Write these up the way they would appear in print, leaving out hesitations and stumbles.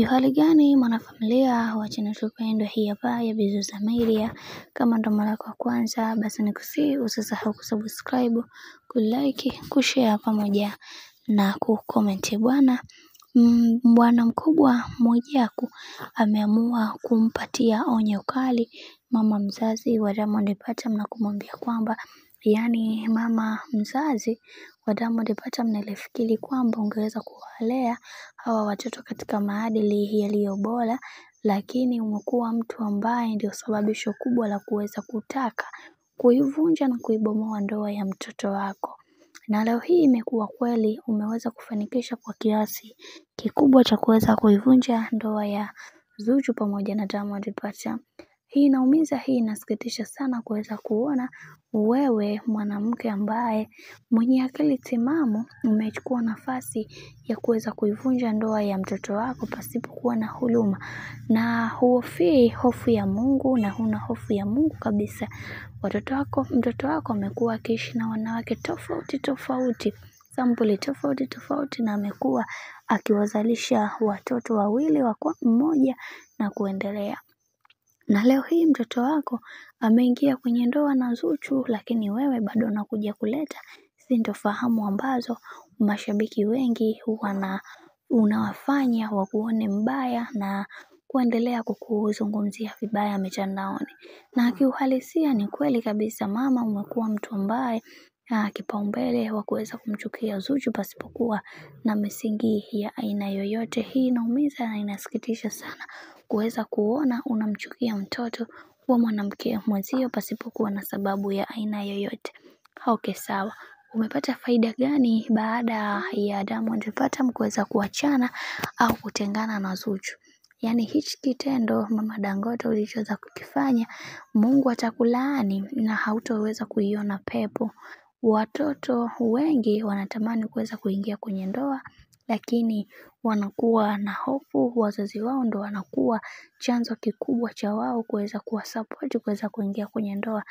Hali gani mwanafamilia wa channel tupendwa hii hapa ya Bizoza Media. Kama ndo mara yako ya kwanza, basi nikusihi usisahau kusubscribe, kulike, kushare pamoja na kucomment. Bwana mkubwa Mwijaku ameamua kumpatia onyo kali mama mzazi wa Diamond Platnumz na kumwambia kwamba, yani mama mzazi wa Diamond Platnumz, nilifikiri kwamba ungeweza kuwalea hawa watoto katika maadili yaliyo bora, lakini umekuwa mtu ambaye ndio sababisho kubwa la kuweza kutaka kuivunja na kuibomoa ndoa ya mtoto wako. Na leo hii imekuwa kweli umeweza kufanikisha kwa kiasi kikubwa cha kuweza kuivunja ndoa ya Zuchu pamoja na Diamond Platnumz. Hii inaumiza, hii inasikitisha sana kuweza kuona wewe mwanamke ambaye mwenye akili timamu umechukua nafasi ya kuweza kuivunja ndoa ya mtoto wako pasipo kuwa na huruma, na huofii hofu ya Mungu na huna hofu ya Mungu kabisa. Mtoto wako amekuwa akiishi na wanawake tofauti, sampuli tofauti, na amekuwa akiwazalisha watoto wawili, mmoja na kuendelea. Na leo hii mtoto wako ameingia kwenye ndoa na Zuchu, lakini wewe bado unakuja kuleta sintofahamu ambazo mashabiki wengi unawafanya wakuone mbaya na kuendelea kukuzungumzia vibaya mitandaoni. Na kiuhalisia ni kweli kabisa, mama umekuwa mtu ambaye kipaumbele wa kuweza kumchukia Zuchu pasipokuwa na misingi ya aina yoyote. Hii inaumiza na inasikitisha sana kuweza kuona unamchukia mtoto wa mwanamke mwenzio pasipokuwa na sababu ya aina yoyote. Okay, sawa. Umepata faida gani baada ya Diamond Platnumz kuweza kuachana au kutengana na Zuchu? Yani hichi kitendo mama Dangote ulichoweza kukifanya, Mungu atakulaani na hautoweza kuiona pepo. Watoto wengi wanatamani kuweza kuingia kwenye ndoa, lakini wanakuwa na hofu, wazazi wao ndo wanakuwa chanzo kikubwa cha wao kuweza kuwasupport kuweza kuingia kwenye ndoa.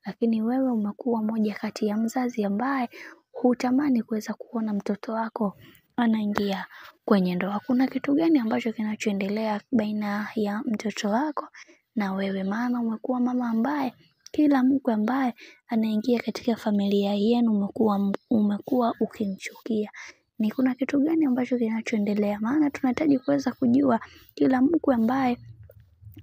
Lakini wewe umekuwa moja kati ya mzazi ambaye hutamani kuweza kuona mtoto wako anaingia kwenye ndoa. Kuna kitu gani ambacho kinachoendelea baina ya mtoto wako na wewe? Maana umekuwa mama ambaye kila mtu ambaye anaingia katika familia yenu umekuwa ukimchukia. Ni kuna kitu gani ambacho kinachoendelea? Maana tunahitaji kuweza kujua kila mtu ambaye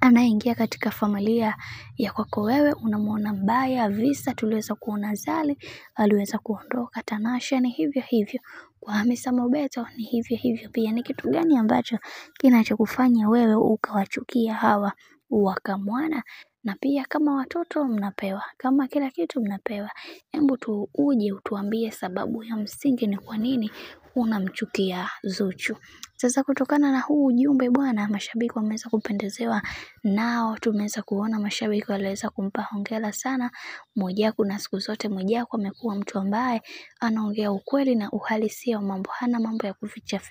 anaingia katika familia ya kwako wewe unamuona mbaya. Visa tuliweza kuona Zari aliweza kuondoka, Tanasha ni hivyo hivyo, kwa Hamisa Mobeto ni hivyo pia. Ni kitu gani ambacho kinachokufanya wewe ukawachukia hawa wakamwana? Na pia kama watoto mnapewa, kama kila kitu mnapewa, hebu uje utuambie sababu ya msingi ni kwa nini unamchukia Zuchu. Sasa kutokana na huu ujumbe bwana, mashabiki wameweza kupendezewa nao. Tumeweza kuona mashabiki waliweza kumpa hongera sana Mwijaku, na siku zote Mwijaku amekuwa mtu ambaye anaongea ukweli na uhalisia wa mambo, hana mambo ya kuficha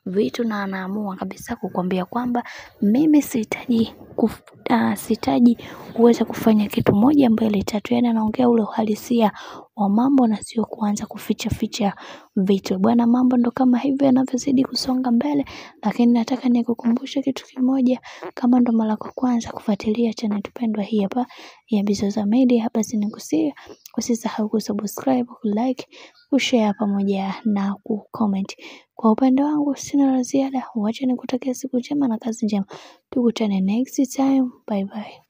vitu, na anaamua kabisa kukwambia kwamba mimi sihitaji uweze kufanya kitu moja mbele tatu. Yani anaongea ule uhalisia wa mambo na sio kuanza kuficha vitu. Bwana, mambo ndo kama hivyo yanavyozidi kusonga mbele, lakini nataka nikukumbushe kitu kimoja. Kama ndo mara ya kwanza kufuatilia channel tupendwa hii hapa ya Bizoza Media, hapa sinikusia usisahau kusubscribe, kulike, kushare pamoja na kucomment. Kwa upande wangu sina la ziada, wacha nikutakia siku njema na kazi njema. Tukutane next time. Bye bye.